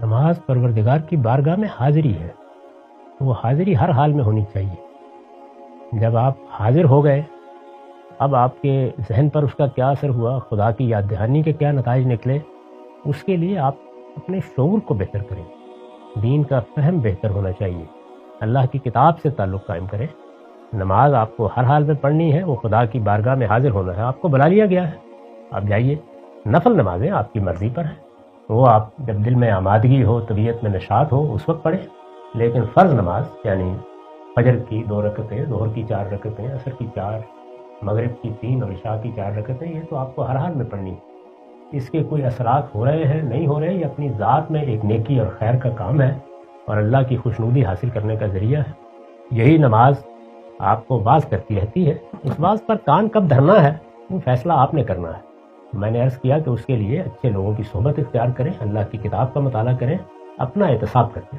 نماز پروردگار کی بارگاہ میں حاضری ہے، وہ حاضری ہر حال میں ہونی چاہیے۔ جب آپ حاضر ہو گئے، اب آپ کے ذہن پر اس کا کیا اثر ہوا، خدا کی یاد دہانی کے کیا نتائج نکلے، اس کے لیے آپ اپنے شعور کو بہتر کریں، دین کا فہم بہتر ہونا چاہیے، اللہ کی کتاب سے تعلق قائم کریں۔ نماز آپ کو ہر حال میں پڑھنی ہے، وہ خدا کی بارگاہ میں حاضر ہونا ہے، آپ کو بلا لیا گیا ہے، آپ جائیے۔ نفل نمازیں آپ کی مرضی پر ہیں، وہ آپ جب دل میں آمادگی ہو، طبیعت میں نشاط ہو، اس وقت پڑھیں، لیکن فرض نماز یعنی فجر کی 2 رکعتیں، ظہر کی 4 رکعتیں، عصر کی 4، مغرب کی 3 اور عشاء کی 4 رکعتیں، یہ تو آپ کو ہر حال میں پڑھنی ہے۔ اس کے کوئی اثرات ہو رہے ہیں نہیں ہو رہے، یہ اپنی ذات میں ایک نیکی اور خیر کا کام ہے اور اللہ کی خوشنودی حاصل کرنے کا ذریعہ ہے۔ یہی نماز آپ کو واعظ کرتی رہتی ہے، اس واعظ پر کان کب دھرنا ہے وہ فیصلہ آپ نے کرنا ہے۔ میں نے عرض کیا کہ اس کے لیے اچھے لوگوں کی صحبت اختیار کریں، اللہ کی کتاب کا مطالعہ کریں، اپنا احتساب کریں۔